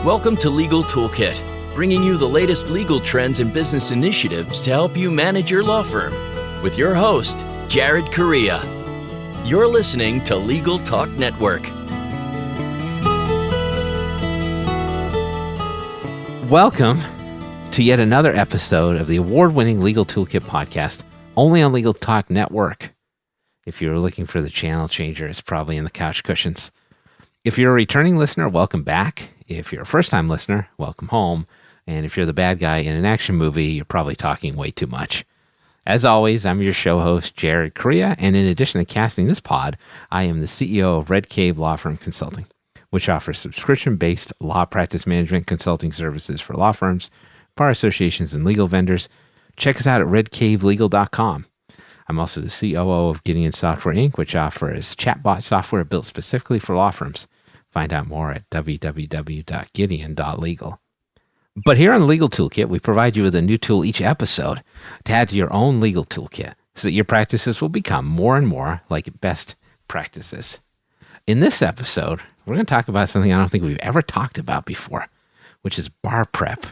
Welcome to Legal Toolkit, bringing you the latest legal trends and business initiatives to help you manage your law firm. With your host, Jared Correia. You're listening to Legal Talk Network. Welcome to yet another episode of the award-winning Legal Toolkit podcast, only on Legal Talk Network. If you're looking for the channel changer, it's probably in the couch cushions. If you're a returning listener, welcome back. If you're a first-time listener, welcome home. And if you're the bad guy in an action movie, you're probably talking way too much. As always, I'm your show host, Jared Correia, and in addition to casting this pod, I am the CEO of Red Cave Law Firm Consulting, which offers subscription-based law practice management consulting services for law firms, bar associations, and legal vendors. Check us out at redcavelegal.com. I'm also the COO of Gideon Software Inc., which offers chatbot software built specifically for law firms. Find out more at www.gideon.legal. But here on Legal Toolkit, we provide you with a new tool each episode to add to your own legal toolkit so that your practices will become more and more like best practices. In this episode, we're going to talk about something I don't think we've ever talked about before, which is bar prep.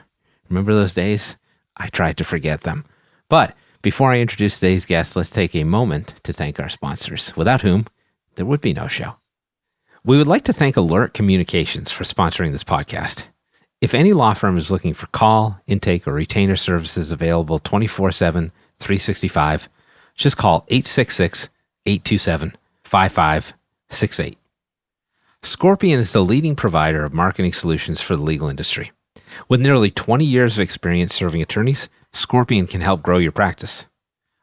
Remember those days? I tried to forget them. But before I introduce today's guest, let's take a moment to thank our sponsors, without whom there would be no show. We would like to thank Alert Communications for sponsoring this podcast. If any law firm is looking for call, intake, or retainer services available 24/7, 365, just call 866-827-5568. Scorpion is the leading provider of marketing solutions for the legal industry. With nearly 20 years of experience serving attorneys, Scorpion can help grow your practice.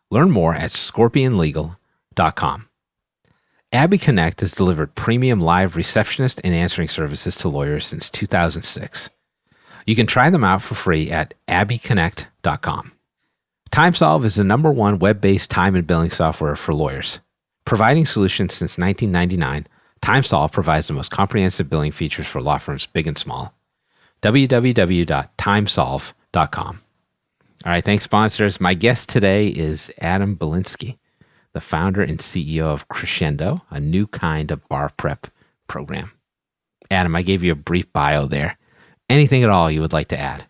Learn more at scorpionlegal.com. Abby Connect has delivered premium live receptionist and answering services to lawyers since 2006. You can try them out for free at abbyconnect.com. TimeSolve is the #1 web-based time and billing software for lawyers. Providing solutions since 1999, TimeSolve provides the most comprehensive billing features for law firms big and small. www.timesolve.com. All right, thanks, sponsors. My guest today is Adam Balinski, the founder and CEO of Crushendo, a new kind of bar prep program. Adam, I gave you a brief bio there. Anything at all you would like to add?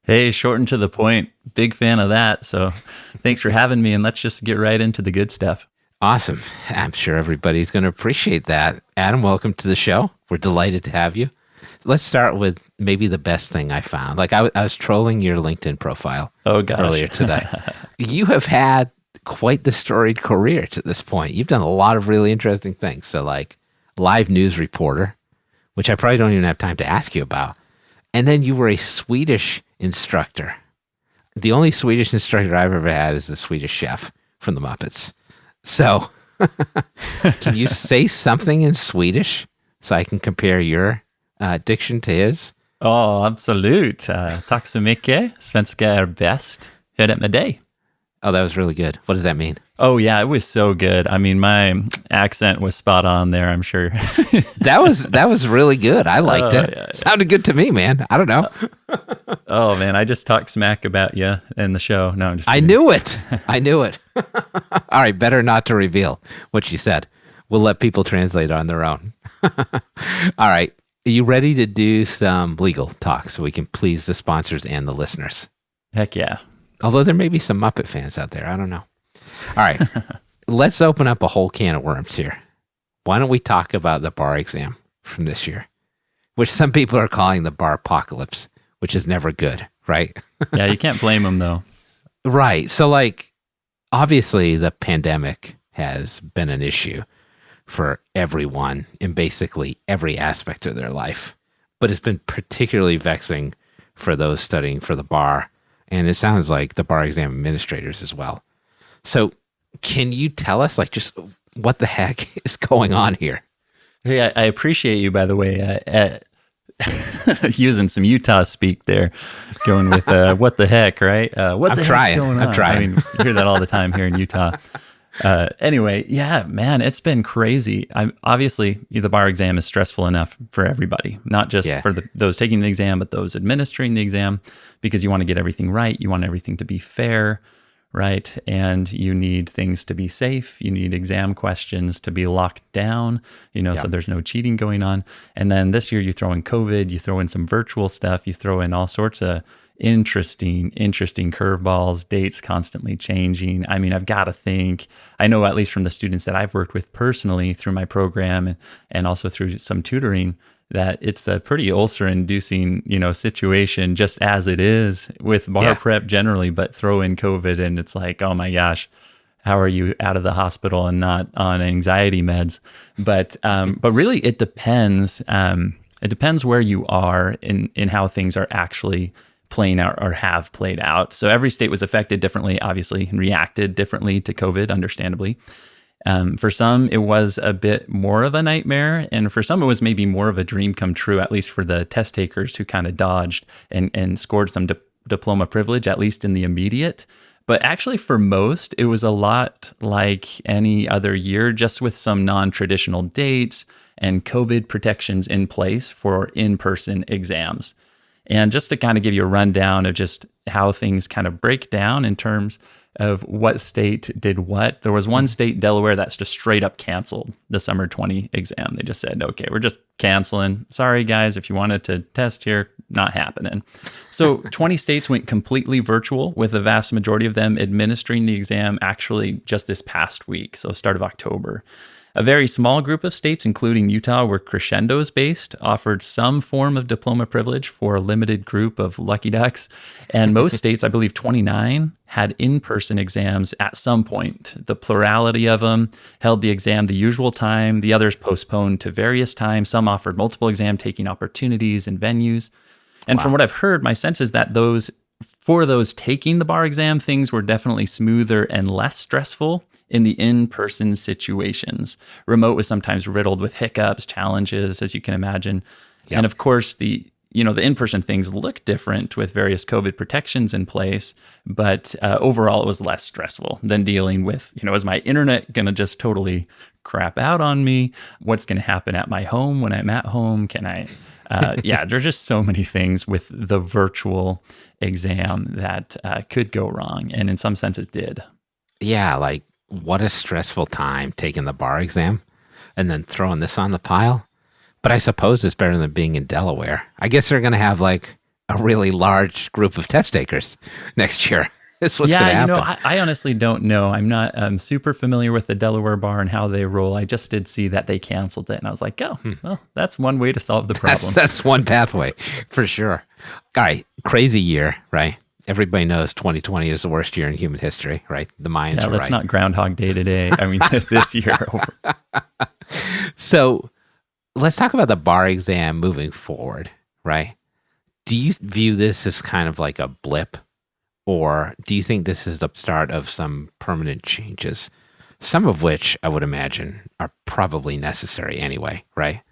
Hey, short and to the point. Big fan of that. So thanks for having me, and let's just get right into the good stuff. Awesome. I'm sure everybody's going to appreciate that. Adam, welcome to the show. We're delighted to have you. Let's start with maybe the best thing I found. Like I was trolling your LinkedIn profile earlier today. You have had quite the storied career to this point. You've done a lot of really interesting things. So like live news reporter, which I probably don't even have time to ask you about. And then you were a Swedish instructor. The only Swedish instructor I've ever had is the Swedish chef from the Muppets. So can you say something in Swedish so I can compare your diction to his? Oh, absolut. Tack så mycket. Svenska är bäst. Hur är det med dig? Oh, that was really good. What does that mean? Oh, yeah, it was so good. I mean, my accent was spot on there, I'm sure. That was really good. I liked it. Yeah. Sounded good to me, man. I don't know. Oh, man, I just talked smack about you in the show. No, I'm just kidding. I knew it. All right, better not to reveal what you said. We'll let people translate on their own. All right. Are you ready to do some legal talk so we can please the sponsors and the listeners? Heck yeah. Although there may be some Muppet fans out there. I don't know. All right. Let's open up a whole can of worms here. Why don't we talk about the bar exam from this year, which some people are calling the Bar-pocalypse, which is never good, right? Yeah, you can't blame them, though. Right. So, like, obviously the pandemic has been an issue for everyone in basically every aspect of their life, but it's been particularly vexing for those studying for the bar. And it sounds like the bar exam administrators as well. So can you tell us, like, just what the heck is going on here? Hey, I appreciate you, by the way, using some Utah speak there, going with what the heck, right? What the heck's going on? I'm trying. I mean, you hear that all the time here in Utah. Anyway, yeah, man, it's been crazy. Obviously, the bar exam is stressful enough for everybody, not just for those taking the exam, but those administering the exam, because you want to get everything right. You want everything to be fair. right? And you need things to be safe. You need exam questions to be locked down, so there's no cheating going on. And then this year you throw in COVID, you throw in some virtual stuff, you throw in all sorts of interesting curveballs, dates constantly changing. I mean, I've got to think, I know at least from the students that I've worked with personally through my program and also through some tutoring, that it's a pretty ulcer-inducing, situation just as it is with bar prep generally, but throw in COVID and it's like, oh my gosh, how are you out of the hospital and not on anxiety meds? But really it depends. It depends where you are in how things are actually playing out or have played out. So every state was affected differently, obviously, and reacted differently to COVID, understandably. For some, it was a bit more of a nightmare. And for some, it was maybe more of a dream come true, at least for the test takers who kind of dodged and scored some diploma privilege, at least in the immediate. But actually, for most, it was a lot like any other year, just with some non-traditional dates and COVID protections in place for in-person exams. And just to kind of give you a rundown of just how things kind of break down in terms of what state did what. There was one state, Delaware, that's just straight up canceled the summer 20 exam. They just said, okay, we're just canceling. Sorry, guys, if you wanted to test here, not happening. So 20 states went completely virtual, with the vast majority of them administering the exam actually just this past week, so start of October. A very small group of states, including Utah, where Crushendo is based, offered some form of diploma privilege for a limited group of lucky ducks. And most states, I believe 29, had in-person exams at some point. The plurality of them held the exam the usual time. The others postponed to various times. Some offered multiple exam taking opportunities and venues. And from what I've heard, my sense is that for those taking the bar exam, things were definitely smoother and less stressful in the in-person situations. Remote was sometimes riddled with hiccups, challenges, as you can imagine. Yep. And of course, the in-person things look different with various COVID protections in place, but overall it was less stressful than dealing with, is my internet going to just totally crap out on me? What's going to happen at my home when I'm at home? Can I, there's just so many things with the virtual exam that could go wrong. And in some sense it did. Yeah, like what a stressful time taking the bar exam and then throwing this on the pile. But I suppose it's better than being in Delaware. I guess they're going to have like a really large group of test takers next year. That's what's going to happen. I honestly don't know. I'm not super familiar with the Delaware bar and how they roll. I just did see that they canceled it. And I was like, well, that's one way to solve the problem. That's one pathway for sure. All right. Crazy year, right? Everybody knows 2020 is the worst year in human history, right? The Mayans are let's not Groundhog Day today. I mean, this year over. So let's talk about the bar exam moving forward, right? Do you view this as kind of like a blip, or do you think this is the start of some permanent changes, some of which I would imagine are probably necessary anyway, right?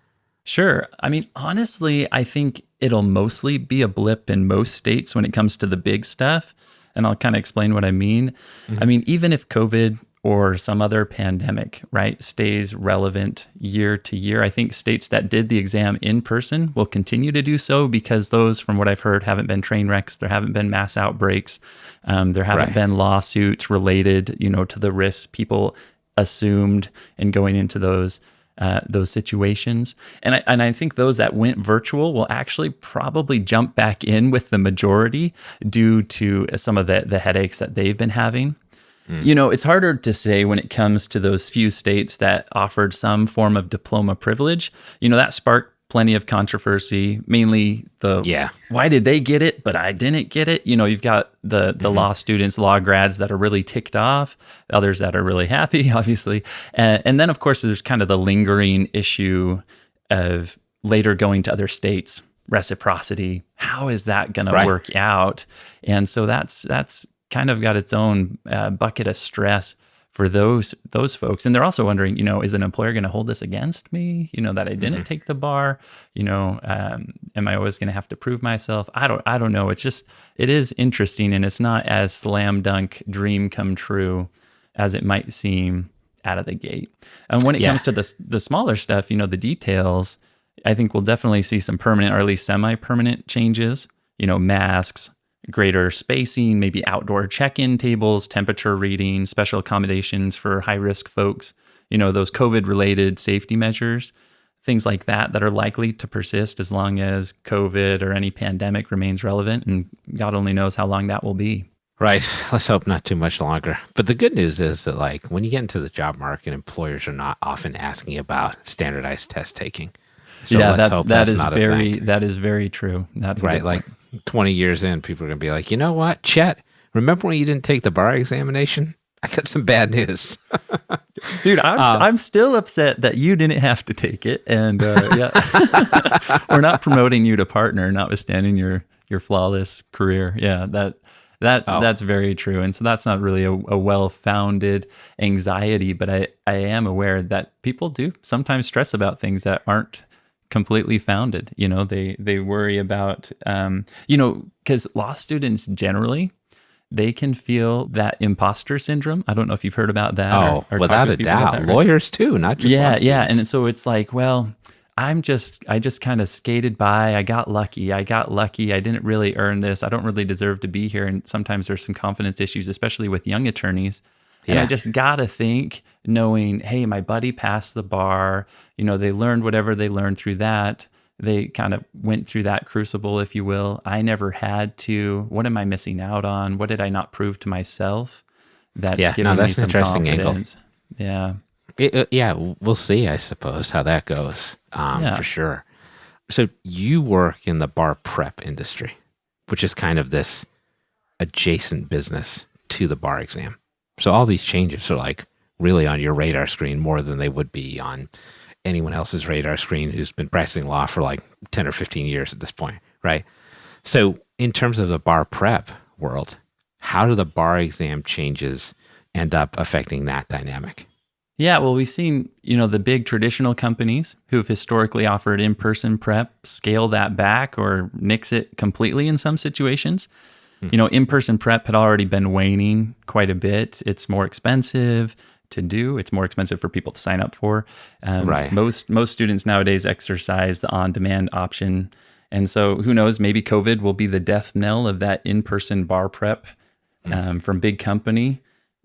Sure. I mean, honestly, I think it'll mostly be a blip in most states when it comes to the big stuff. And I'll kind of explain what I mean. Mm-hmm. I mean, even if COVID or some other pandemic, right, stays relevant year to year, I think states that did the exam in person will continue to do so, because those, from what I've heard, haven't been train wrecks. There haven't been mass outbreaks. There haven't been lawsuits related, to the risks people assumed in going into those situations. And I think those that went virtual will actually probably jump back in with the majority due to some of the headaches that they've been having. It's harder to say when it comes to those few states that offered some form of diploma privilege. That sparked plenty of controversy, mainly why did they get it, but I didn't get it? You've got the law students, law grads that are really ticked off, others that are really happy, obviously. And then, of course, there's kind of the lingering issue of later going to other states, reciprocity. How is that going to work out? And so that's kind of got its own bucket of stress for those folks. And they're also wondering, is an employer going to hold this against me? That I didn't take the bar, am I always going to have to prove myself? I don't know. It is interesting, and it's not as slam dunk dream come true as it might seem out of the gate. And when it comes to the smaller stuff, the details, I think we'll definitely see some permanent or at least semi-permanent changes, masks, greater spacing, maybe outdoor check-in tables, temperature readings, special accommodations for high-risk folks, those COVID-related safety measures, things like that are likely to persist as long as COVID or any pandemic remains relevant, and God only knows how long that will be. Right. Let's hope not too much longer. But the good news is that, like, when you get into the job market, employers are not often asking about standardized test taking. So that is very true. That's right. Like 20 years in, people are going to be like, you know what, Chet, remember when you didn't take the bar examination? I got some bad news. Dude, I'm still upset that you didn't have to take it. And we're not promoting you to partner, notwithstanding your flawless career. Yeah, that's very true. And so that's not really a well-founded anxiety, but I am aware that people do sometimes stress about things that aren't completely founded. They worry about, because law students generally, they can feel that imposter syndrome. I don't know if you've heard about that. Or without a doubt. Lawyers too, not just law students. Yeah. And so it's like, well, I just kind of skated by. I got lucky. I didn't really earn this. I don't really deserve to be here. And sometimes there's some confidence issues, especially with young attorneys. And I just got to think, knowing, hey, my buddy passed the bar, they learned whatever they learned through that. They kind of went through that crucible, if you will. I never had to. What am I missing out on? What did I not prove to myself? That's giving me some confidence. Angle. Yeah. We'll see, I suppose, how that goes, for sure. So you work in the bar prep industry, which is kind of this adjacent business to the bar exam. So all these changes are like really on your radar screen more than they would be on anyone else's radar screen who's been practicing law for like 10 or 15 years at this point, right? So in terms of the bar prep world, how do the bar exam changes end up affecting that dynamic? Yeah, well, we've seen, the big traditional companies who've historically offered in-person prep scale that back or nix it completely in some situations. In-person prep had already been waning quite a bit. It's more expensive to do. It's more expensive for people to sign up for. Right. Most students nowadays exercise the on-demand option. And so who knows, maybe COVID will be the death knell of that in-person bar prep from big company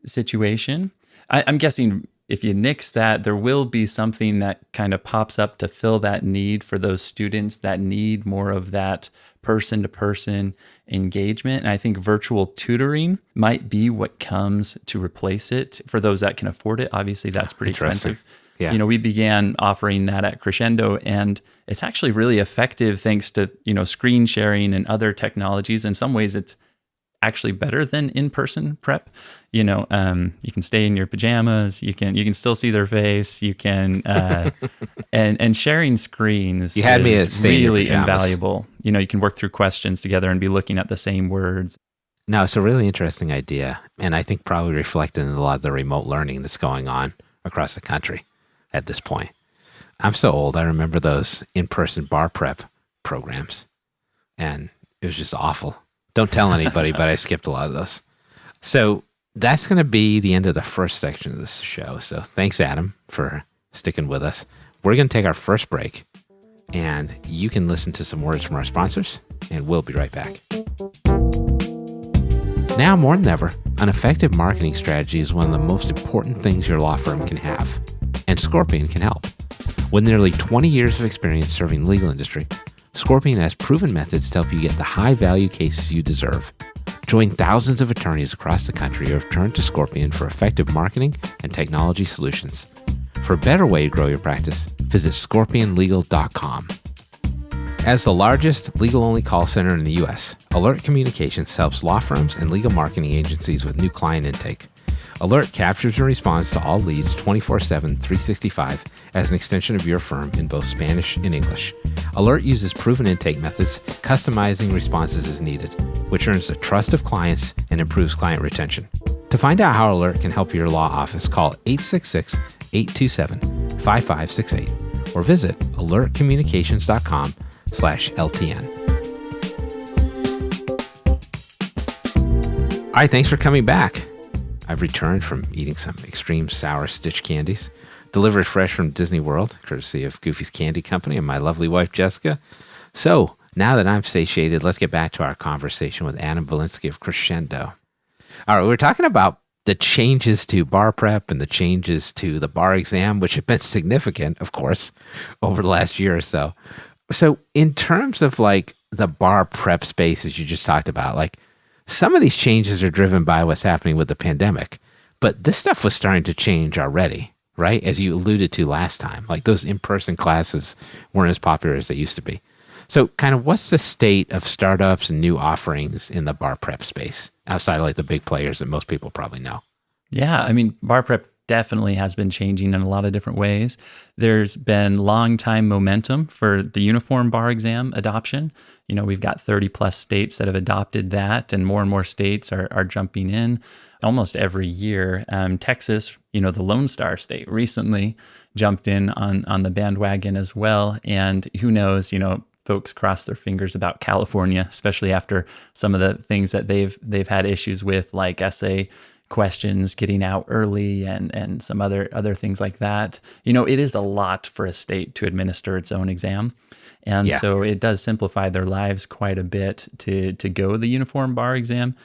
situation. I'm guessing if you nix that, there will be something that kind of pops up to fill that need for those students that need more of that person-to-person engagement. And I think virtual tutoring might be what comes to replace it for those that can afford it. Obviously, that's pretty expensive. Yeah. We began offering that at Crushendo, and it's actually really effective thanks to, screen sharing and other technologies. In some ways, it's actually better than in-person prep. You can stay in your pajamas, you can still see their face, you can and sharing screens is really invaluable. You can work through questions together and be looking at the same words. No, it's a really interesting idea, and I think probably reflected in a lot of the remote learning that's going on across the country at this point. I'm so old, I remember those in-person bar prep programs, and it was just awful. Don't tell anybody, but I skipped a lot of those. So that's going to be the end of the first section of this show. So thanks, Adam, for sticking with us. We're going to take our first break, and you can listen to some words from our sponsors, and we'll be right back. Now more than ever, an effective marketing strategy is one of the most important things your law firm can have, and Scorpion can help. With nearly 20 years of experience serving the legal industry, Scorpion has proven methods to help you get the high-value cases you deserve. Join thousands of attorneys across the country who have turned to Scorpion for effective marketing and technology solutions. For a better way to grow your practice, visit scorpionlegal.com. As the largest legal-only call center in the U.S., Alert Communications helps law firms and legal marketing agencies with new client intake. Alert captures and responds to all leads 24/7, 365 as an extension of your firm in both Spanish and English. Alert uses proven intake methods, customizing responses as needed, which earns the trust of clients and improves client retention. To find out how Alert can help your law office, call 866-827-5568 or visit alertcommunications.com/LTN. All right, thanks for coming back. I've returned from eating some extreme sour Stitch candies, delivered fresh from Disney World, courtesy of Goofy's Candy Company and my lovely wife, Jessica. So Now that I'm satiated, let's get back to our conversation with Adam Balinski of Crushendo. All right, we're talking about the changes to bar prep and the changes to the bar exam, which have been significant, of course, over the last year or so. So in terms of like the bar prep space, as you just talked about, like some of these changes are driven by what's happening with the pandemic, but this stuff was starting to change already, right? As you alluded to last time, like those in-person classes weren't as popular as they used to be. So kind of what's the state of startups and new offerings in the bar prep space outside of like the big players that most people probably know? Yeah, I mean, bar prep definitely has been changing in a lot of different ways. There's been long time momentum for the uniform bar exam adoption. You know, we've got 30 plus states that have adopted that, and more states are jumping in almost every year. Texas, you know, the Lone Star State, recently jumped in on the bandwagon as well. And who knows, you know, folks cross their fingers about California, especially after some of the things that they've had issues with, like essay questions getting out early and some other things like that. You know, it is a lot for a state to administer its own exam. And so it does simplify their lives quite a bit to go the uniform bar exam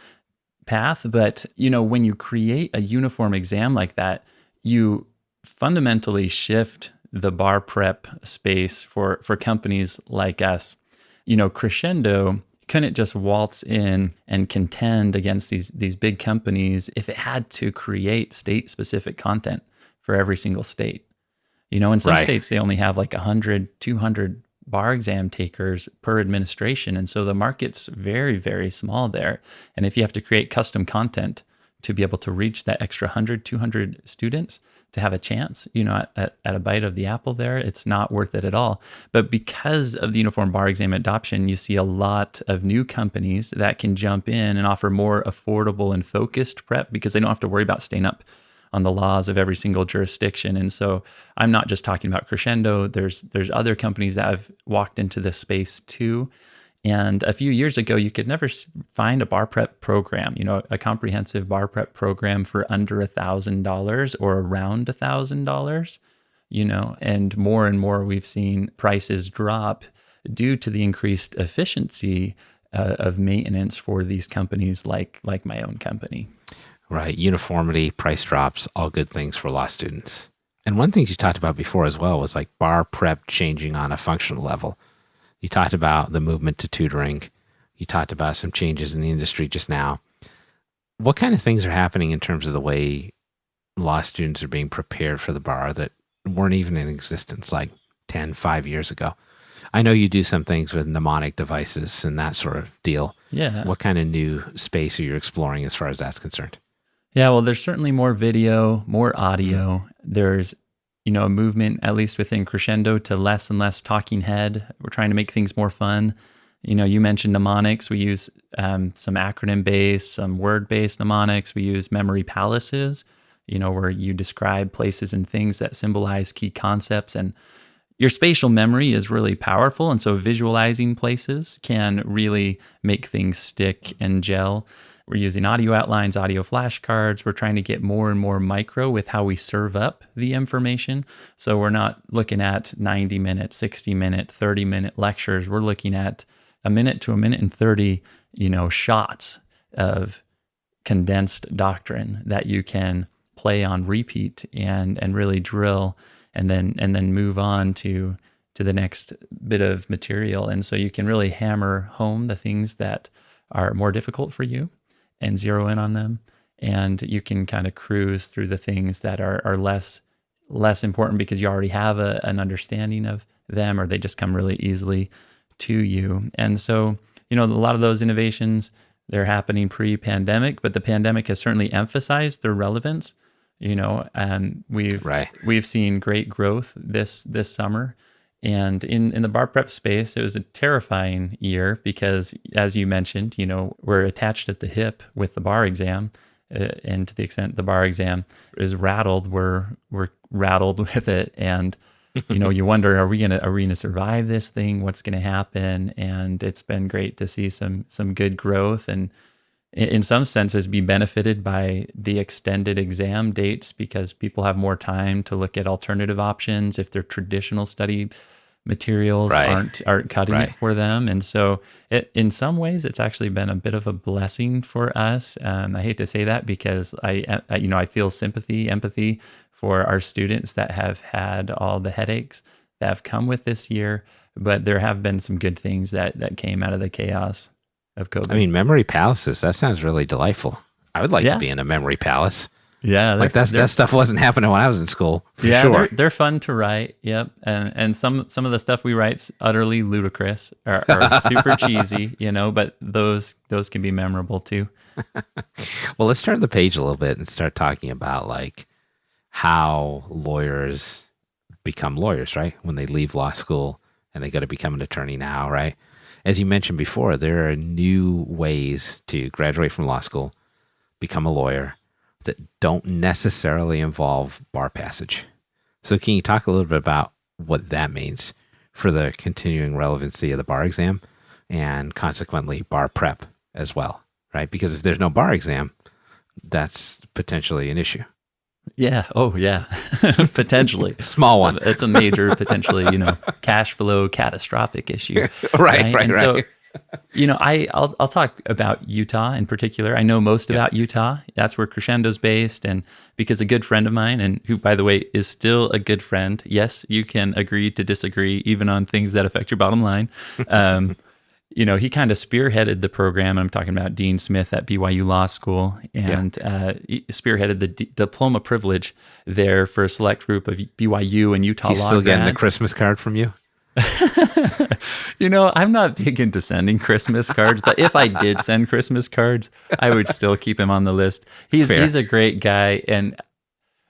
path. But, you know, when you create a uniform exam like that, you fundamentally shift the bar prep space for companies like us. You know, Crushendo couldn't just waltz in and contend against these big companies if it had to create state-specific content for every single state. You know, in some states, they only have like 100, 200 bar exam takers per administration. And so the market's very, very small there. And if you have to create custom content to be able to reach that extra 100, 200 students to have a chance, you know, at a bite of the apple there, it's not worth it at all. But because of the uniform bar exam adoption, you see a lot of new companies that can jump in and offer more affordable and focused prep because they don't have to worry about staying up on the laws of every single jurisdiction. And so I'm not just talking about Crushendo. There's other companies that have walked into this space too. And a few years ago, you could never find a bar prep program, you know, a comprehensive bar prep program for under $1,000 or around $1,000, you know, and more we've seen prices drop due to the increased efficiency of maintenance for these companies like my own company. Right. Uniformity, price drops, all good things for law students. And one thing you talked about before as well was like bar prep changing on a functional level. You talked about the movement to tutoring. You talked about some changes in the industry just now. What kind of things are happening in terms of the way law students are being prepared for the bar that weren't even in existence like 5 years ago? I know you do some things with mnemonic devices and that sort of deal. Yeah. What kind of new space are you exploring as far as that's concerned? Yeah, well, there's certainly more video, more audio. There's, you know, a movement, at least within Crushendo, to less and less talking head. We're trying to make things more fun. You know, you mentioned mnemonics. We use some acronym-based, some word-based mnemonics. We use memory palaces, you know, where you describe places and things that symbolize key concepts. And your spatial memory is really powerful. And so visualizing places can really make things stick and gel. We're using audio outlines, audio flashcards. We're trying to get more and more micro with how we serve up the information. So we're not looking at 90-minute, 60-minute, 30-minute lectures. We're looking at a minute to a minute and 30, you know, shots of condensed doctrine that you can play on repeat and really drill and then move on to the next bit of material. And so you can really hammer home the things that are more difficult for you and zero in on them. And you can kind of cruise through the things that are less important because you already have an understanding of them, or they just come really easily to you. And so, you know, a lot of those innovations, they're happening pre-pandemic, but the pandemic has certainly emphasized their relevance. You know, and we've seen great growth this summer. And in the bar prep space, it was a terrifying year because, as you mentioned, you know, we're attached at the hip with the bar exam, and to the extent the bar exam is rattled, we're rattled with it. And you know, you wonder, are we gonna survive this thing? What's gonna happen? And it's been great to see some good growth, and in some senses be benefited by the extended exam dates because people have more time to look at alternative options if their traditional study materials Right. aren't cutting Right. it for them. And so in some ways, it's actually been a bit of a blessing for us. I hate to say that because I feel empathy for our students that have had all the headaches that have come with this year. But there have been some good things that came out of the chaos of COVID. I mean, memory palaces, that sounds really delightful. I would like to be in a memory palace. Yeah, like that stuff wasn't happening when I was in school. For yeah, sure. they're fun to write. Yep, and some of the stuff we write's utterly ludicrous or super cheesy, but those can be memorable too. Well, let's turn the page a little bit and start talking about like how lawyers become lawyers, right? When they leave law school and they got to become an attorney now, right? As you mentioned before, there are new ways to graduate from law school, become a lawyer, that don't necessarily involve bar passage. So can you talk a little bit about what that means for the continuing relevancy of the bar exam and consequently bar prep as well, right? Because if there's no bar exam, that's potentially an issue. Yeah. Oh, yeah. Potentially. Small one. It's a major, potentially, cash flow catastrophic issue. Right. So, I'll talk about Utah in particular. I know most about Utah. That's where Crescendo's based. And because a good friend of mine, and who, by the way, is still a good friend. Yes, you can agree to disagree even on things that affect your bottom line. He kind of spearheaded the program. I'm talking about Dean Smith at BYU Law School, and he spearheaded the diploma privilege there for a select group of BYU and Utah He's law still grads. getting a Christmas card from you? I'm not big into sending Christmas cards, but if I did send Christmas cards, I would still keep him on the list. He's a great guy. And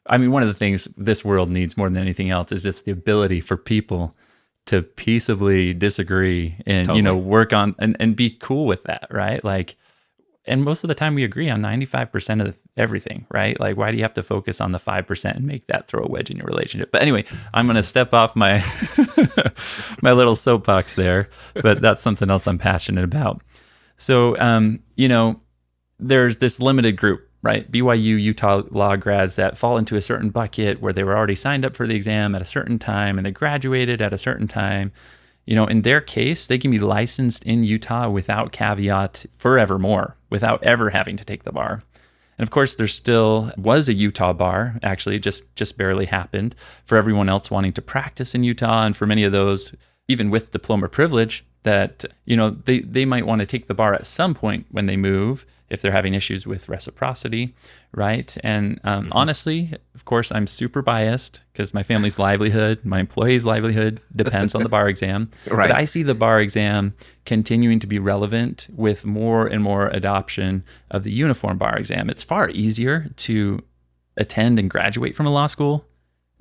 I mean, one of the things this world needs more than anything else is just the ability for people to peaceably disagree and, work on and be cool with that, right? Like, and most of the time we agree on 95% of everything, right? Like, why do you have to focus on the 5% and make that throw a wedge in your relationship? But anyway, I'm going to step off my my little soapbox there, but that's something else I'm passionate about. So, there's this limited group, right? BYU, Utah law grads that fall into a certain bucket where they were already signed up for the exam at a certain time and they graduated at a certain time. In their case, they can be licensed in Utah without caveat forevermore, without ever having to take the bar. And of course, there still was a Utah bar, actually, it just barely happened, for everyone else wanting to practice in Utah. And for many of those, even with diploma privilege, that, they might want to take the bar at some point when they move, if they're having issues with reciprocity, right? And honestly, of course, I'm super biased because my family's livelihood, my employee's livelihood depends on the bar exam. Right. But I see the bar exam continuing to be relevant with more and more adoption of the uniform bar exam. It's far easier to attend and graduate from a law school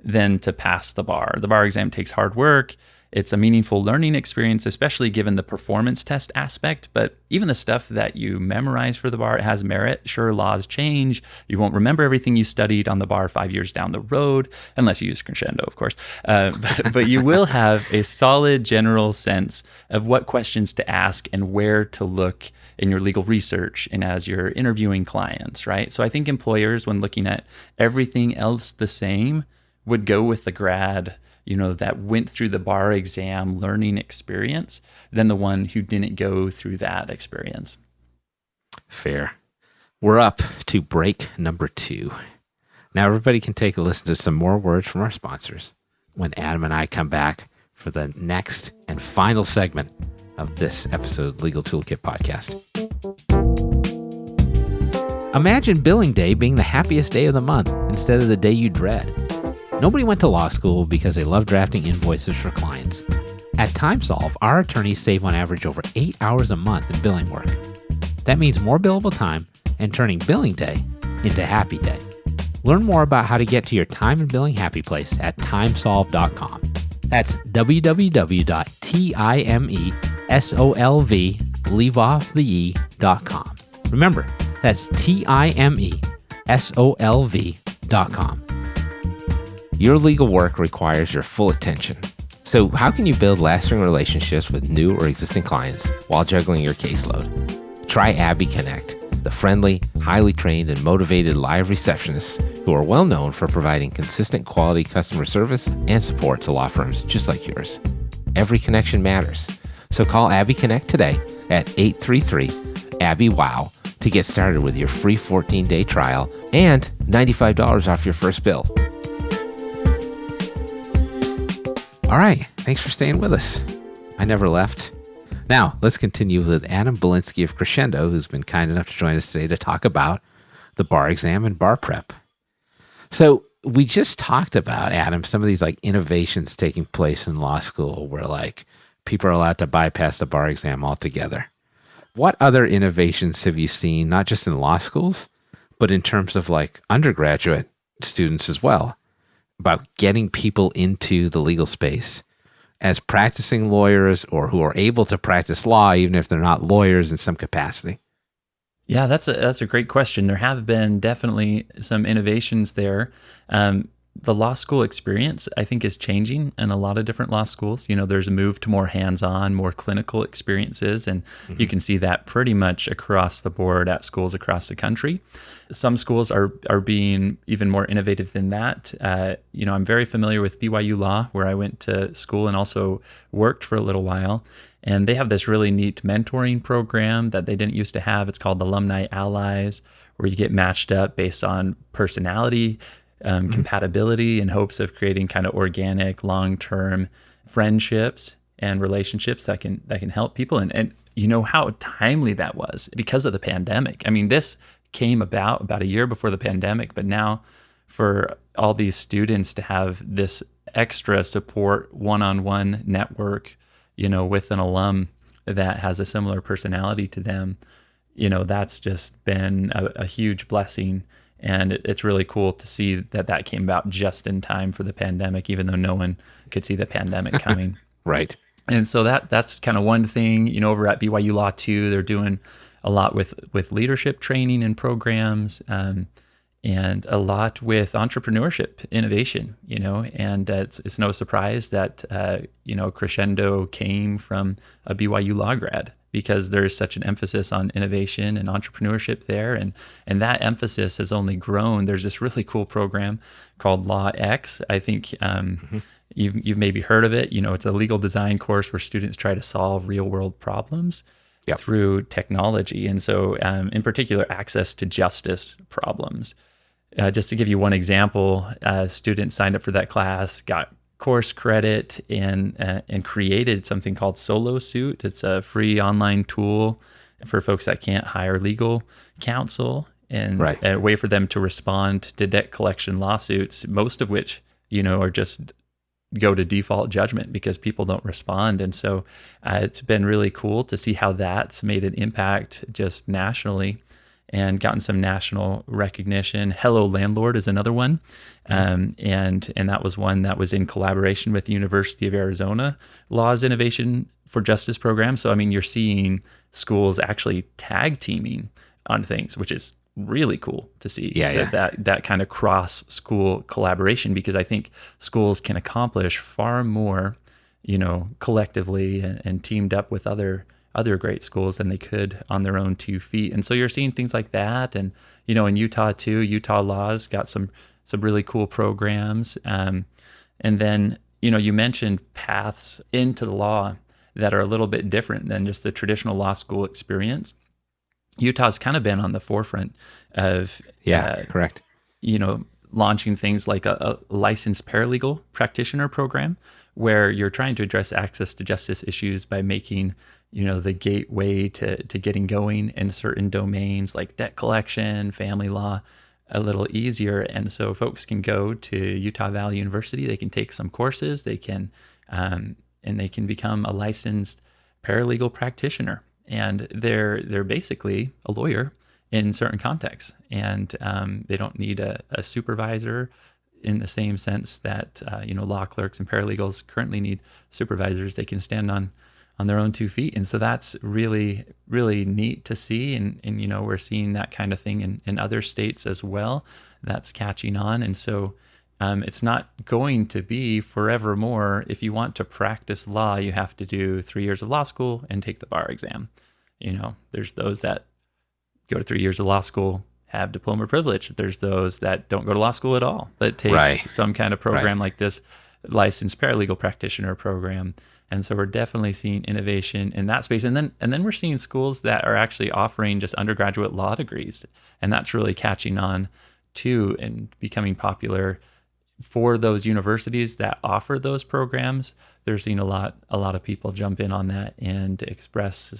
than to pass the bar. The bar exam takes hard work. It's a meaningful learning experience, especially given the performance test aspect. But even the stuff that you memorize for the bar, it has merit. Sure, laws change. You won't remember everything you studied on the bar 5 years down the road, unless you use Crescendo, of course. But you will have a solid general sense of what questions to ask and where to look in your legal research and as you're interviewing clients, right? So I think employers, when looking at everything else the same, would go with the grad that went through the bar exam learning experience than the one who didn't go through that experience. Fair. We're up to break number 2. Now everybody can take a listen to some more words from our sponsors when Adam and I come back for the next and final segment of this episode of Legal Toolkit Podcast. Imagine billing day being the happiest day of the month instead of the day you dread. Nobody went to law school because they love drafting invoices for clients. At TimeSolve, our attorneys save on average over 8 hours a month in billing work. That means more billable time and turning billing day into happy day. Learn more about how to get to your time and billing happy place at timesolve.com. That's www.timesolv, leave off the e.com. Remember, that's timesolv.com. Your legal work requires your full attention. So how can you build lasting relationships with new or existing clients while juggling your caseload? Try Abby Connect, the friendly, highly trained, and motivated live receptionists who are well known for providing consistent quality customer service and support to law firms just like yours. Every connection matters. So call Abby Connect today at 833-ABBY-WOW to get started with your free 14-day trial and $95 off your first bill. All right, thanks for staying with us. I never left. Now, let's continue with Adam Balinski of Crushendo, who's been kind enough to join us today to talk about the bar exam and bar prep. So we just talked about, Adam, some of these like innovations taking place in law school where like people are allowed to bypass the bar exam altogether. What other innovations have you seen, not just in law schools, but in terms of like undergraduate students as well, about getting people into the legal space as practicing lawyers or who are able to practice law, even if they're not lawyers in some capacity? Yeah, that's a great question. There have been definitely some innovations there. The law school experience, I think, is changing in a lot of different law schools. You know, there's a move to more hands-on, more clinical experiences, and you can see that pretty much across the board at schools across the country. Some schools are being even more innovative than that. You know, I'm very familiar with BYU Law, where I went to school and also worked for a little while. And they have this really neat mentoring program that they didn't used to have. It's called Alumni Allies, where you get matched up based on personality, compatibility, in hopes of creating kind of organic, long-term friendships and relationships that can help people. And you know how timely that was because of the pandemic. I mean, this came about a year before the pandemic, but now for all these students to have this extra support, one-on-one network, you know, with an alum that has a similar personality to them, you know, that's just been a huge blessing. And it's really cool to see that came about just in time for the pandemic, even though no one could see the pandemic coming. Right. And so that's kind of one thing. You know, over at BYU Law too, they're doing a lot with leadership training and programs, and a lot with entrepreneurship innovation, you know, and it's no surprise that, you know, Crushendo came from a BYU Law grad, because there's such an emphasis on innovation and entrepreneurship there. And that emphasis has only grown. There's this really cool program called Law X. I think you've maybe heard of it. You know, it's a legal design course where students try to solve real world problems through technology. And so in particular, access to justice problems. Just to give you one example, students signed up for that class, got course credit, and created something called Solo Suit. It's a free online tool for folks that can't hire legal counsel, and a way for them to respond to debt collection lawsuits, most of which, you know, are just go to default judgment because people don't respond. And so it's been really cool to see how that's made an impact just nationally and gotten some national recognition. Hello Landlord is another one. And that was one that was in collaboration with the University of Arizona Law's Innovation for Justice program. So, I mean, you're seeing schools actually tag teaming on things, which is really cool to see. That kind of cross school collaboration, because I think schools can accomplish far more, you know, collectively and teamed up with other great schools than they could on their own 2 feet. And so you're seeing things like that. And, you know, in Utah too, Utah Law's got some really cool programs. And then, you know, you mentioned paths into the law that are a little bit different than just the traditional law school experience. Utah's kind of been on the forefront of, correct. You know, launching things like a licensed paralegal practitioner program, where you're trying to address access to justice issues by making, you know, the gateway to getting going in certain domains like debt collection, family law, a little easier. And so folks can go to Utah Valley University, they can take some courses, they can, and they can become a licensed paralegal practitioner. And they're basically a lawyer in certain contexts. And they don't need a supervisor in the same sense that, you know, law clerks and paralegals currently need supervisors. They can stand on their own 2 feet. And so that's really, really neat to see. And you know, we're seeing that kind of thing in other states as well. That's catching on. And so it's not going to be forevermore. If you want to practice law, you have to do 3 years of law school and take the bar exam. You know, there's those that go to 3 years of law school, have diploma privilege. There's those that don't go to law school at all, but take some kind of program like this licensed paralegal practitioner program. And so we're definitely seeing innovation in that space. And then we're seeing schools that are actually offering just undergraduate law degrees. And that's really catching on too and becoming popular for those universities that offer those programs. They're seeing a lot of people jump in on that and express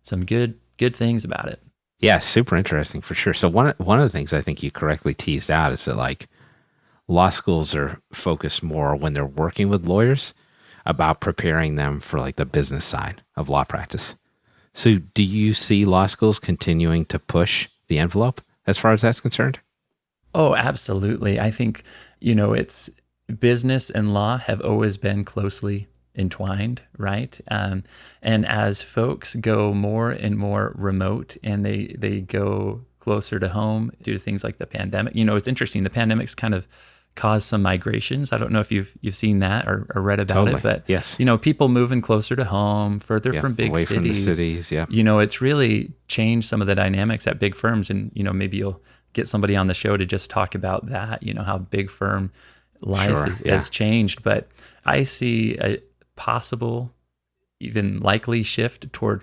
some good things about it. Yeah, super interesting for sure. So one of the things I think you correctly teased out is that like law schools are focused more when they're working with lawyers about preparing them for like the business side of law practice. So do you see law schools continuing to push the envelope as far as that's concerned? Oh, absolutely. I think, it's business and law have always been closely entwined, right? And as folks go more and more remote and they go closer to home due to things like the pandemic, it's interesting. The pandemic's kind of caused some migrations. I don't know if you've seen that or read about it, but yes. People moving closer to home, further from big away cities. From the cities, yeah. It's really changed some of the dynamics at big firms, and maybe you'll get somebody on the show to just talk about that. How big firm life has changed. But I see a possible, even likely shift toward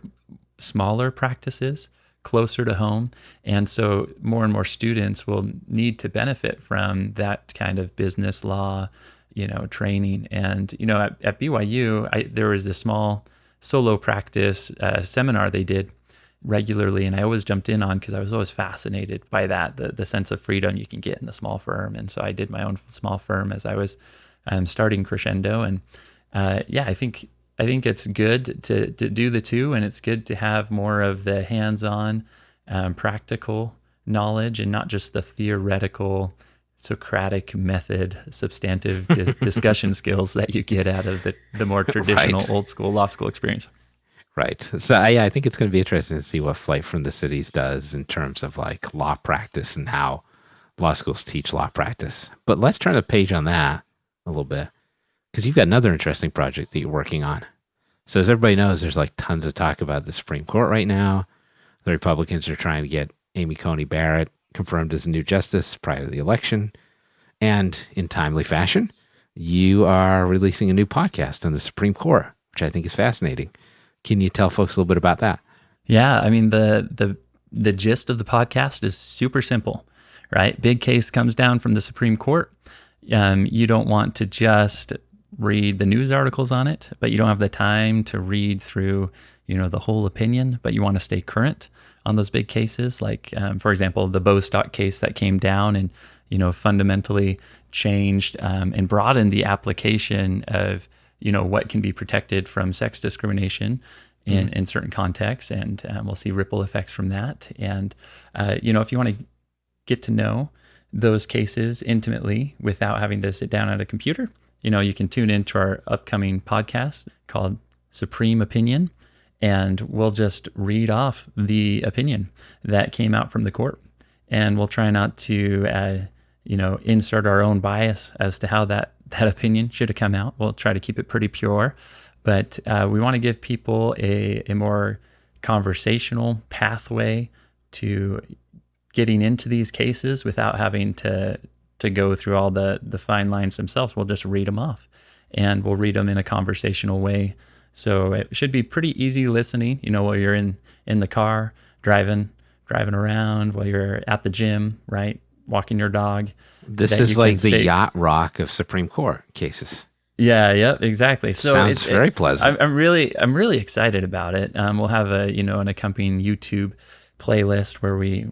smaller practices closer to home. And so more and more students will need to benefit from that kind of business law, training. And, at BYU, there was a small solo practice seminar they did regularly. And I always jumped in on because I was always fascinated by that, the sense of freedom you can get in the small firm. And so I did my own small firm as I was starting Crushendo. And I think it's good to do the two, and it's good to have more of the hands-on, practical knowledge and not just the theoretical, Socratic method, substantive discussion skills that you get out of the more traditional old school law school experience. Right. So I think it's going to be interesting to see what Flight from the Cities does in terms of like law practice and how law schools teach law practice. But let's turn the page on that a little bit, because you've got another interesting project that you're working on. So as everybody knows, there's like tons of talk about the Supreme Court right now. The Republicans are trying to get Amy Coney Barrett confirmed as a new justice prior to the election. And in timely fashion, you are releasing a new podcast on the Supreme Court, which I think is fascinating. Can you tell folks a little bit about that? Yeah, I mean, the gist of the podcast is super simple, right? Big case comes down from the Supreme Court. You don't want to just read the news articles on it, but you don't have the time to read through, the whole opinion, but you want to stay current on those big cases. Like, for example, the Bostock case that came down and, fundamentally changed and broadened the application of, what can be protected from sex discrimination in certain contexts. And we'll see ripple effects from that. And, if you want to get to know those cases intimately without having to sit down at a computer, you can tune into our upcoming podcast called Supreme Opinion, and we'll just read off the opinion that came out from the court. And we'll try not to, insert our own bias as to how that opinion should have come out. We'll try to keep it pretty pure, but we want to give people a more conversational pathway to getting into these cases without having to go through all the fine lines themselves. We'll just read them off, and we'll read them in a conversational way. So it should be pretty easy listening, while you're in the car, driving around, while you're at the gym, right? Walking your dog. This is like the yacht rock of Supreme Court cases. Yeah, yep, exactly. So sounds very pleasant. I'm really excited about it. We'll have an accompanying YouTube playlist where we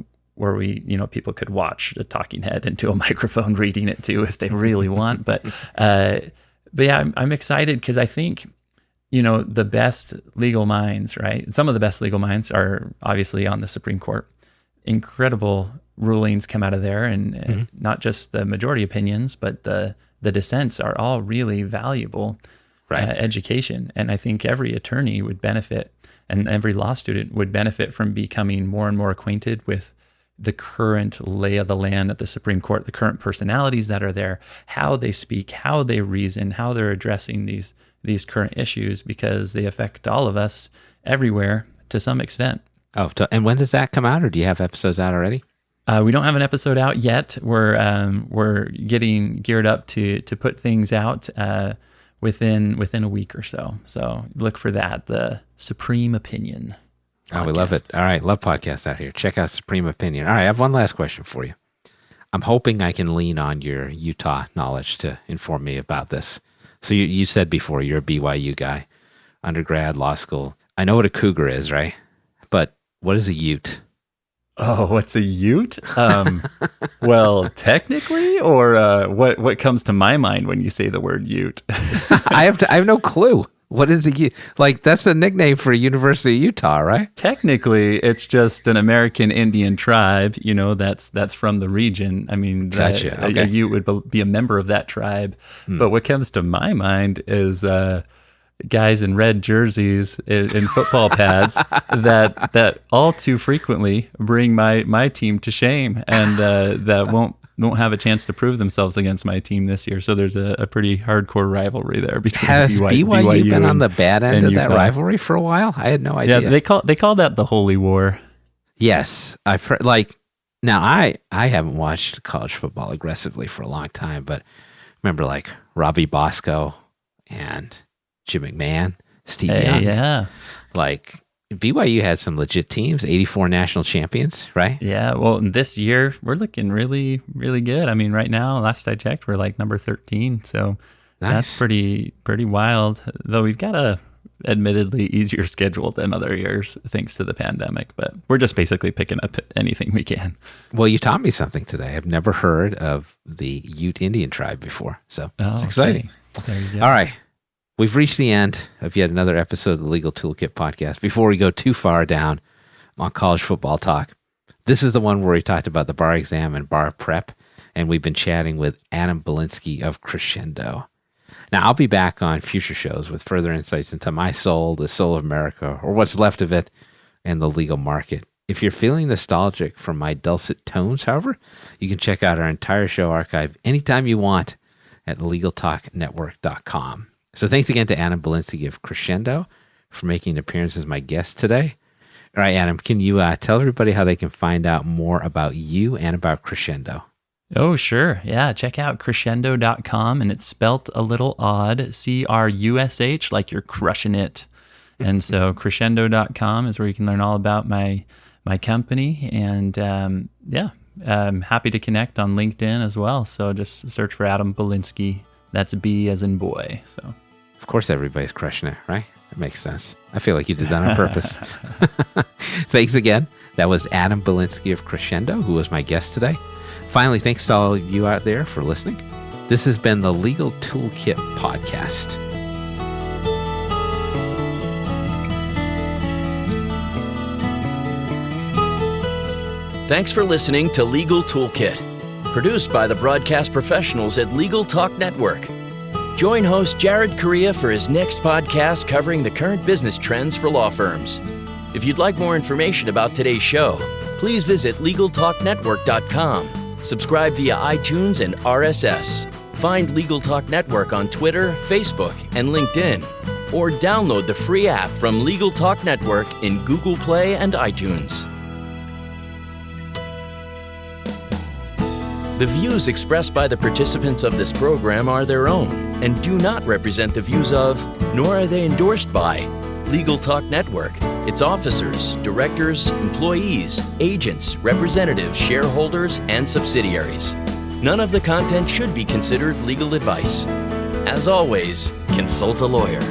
people could watch a talking head into a microphone reading it too if they really want. But yeah, I'm excited because I think, the best legal minds, right? Some of the best legal minds are obviously on the Supreme Court. Incredible rulings come out of there, and not just the majority opinions, but the dissents are all really valuable education. And I think every attorney would benefit, and every law student would benefit from becoming more and more acquainted with the current lay of the land at the Supreme Court, the current personalities that are there, how they speak, how they reason, how they're addressing these current issues, because they affect all of us everywhere to some extent. Oh, and when does that come out, or do you have episodes out already? We don't have an episode out yet. We're getting geared up to put things out within a week or so. So look for that, the Supreme Opinion podcast. Oh, we love it. All right, love podcasts out here. Check out Supreme Opinion. All right, I have one last question for you. I'm hoping I can lean on your Utah knowledge to inform me about this. So you said before you're a BYU guy, undergrad, law school. I know what a cougar is, right? But what is a ute? Oh, what's a ute? Well, technically, or what comes to my mind when you say the word ute? I have no clue. What is a ute? Like, that's the nickname for University of Utah, right? Technically, it's just an American Indian tribe, that's from the region. I mean, gotcha. Okay. A ute would be a member of that tribe. But what comes to my mind is guys in red jerseys in football pads that all too frequently bring my team to shame, and that won't have a chance to prove themselves against my team this year. So there's a pretty hardcore rivalry there between BYU been on the bad end of Utah. that rivalry for a while? I had no idea. Yeah, they call that the Holy War. Yes, I've heard. Like, now I haven't watched college football aggressively for a long time, but remember like Robbie Bosco and Jim McMahon, Steve Young. Yeah. Like, BYU had some legit teams, 84 national champions, right? Yeah. Well, this year we're looking really, really good. I mean, right now, last I checked, we're like number 13. So That's pretty wild. Though we've got a admittedly easier schedule than other years thanks to the pandemic, but we're just basically picking up anything we can. Well, you taught me something today. I've never heard of the Ute Indian tribe before. So it's exciting. Okay. There you go. All right. We've reached the end of yet another episode of the Legal Toolkit podcast. Before we go too far down on college football talk, this is the one where we talked about the bar exam and bar prep, and we've been chatting with Adam Balinski of Crushendo. Now, I'll be back on future shows with further insights into my soul, the soul of America, or what's left of it, and the legal market. If you're feeling nostalgic for my dulcet tones, however, you can check out our entire show archive anytime you want at LegalTalkNetwork.com. So thanks again to Adam Balinski of Crushendo for making an appearance as my guest today. All right, Adam, can you tell everybody how they can find out more about you and about Crushendo? Oh, sure. Yeah, check out Crushendo.com, and it's spelt a little odd, CRUSH, like you're crushing it. And so Crushendo.com is where you can learn all about my company. And I'm happy to connect on LinkedIn as well. So just search for Adam Balinski. That's B as in boy. So, of course, everybody's crushing it, right? That makes sense. I feel like you did that on purpose. Thanks again. That was Adam Balinski of Crushendo, who was my guest today. Finally, thanks to all of you out there for listening. This has been the Legal Toolkit Podcast. Thanks for listening to Legal Toolkit, produced by the broadcast professionals at Legal Talk Network. Join host Jared Correia for his next podcast covering the current business trends for law firms. If you'd like more information about today's show, please visit LegalTalkNetwork.com. Subscribe via iTunes and RSS. Find Legal Talk Network on Twitter, Facebook, and LinkedIn. Or download the free app from Legal Talk Network in Google Play and iTunes. The views expressed by the participants of this program are their own and do not represent the views of, nor are they endorsed by, Legal Talk Network, its officers, directors, employees, agents, representatives, shareholders, and subsidiaries. None of the content should be considered legal advice. As always, consult a lawyer.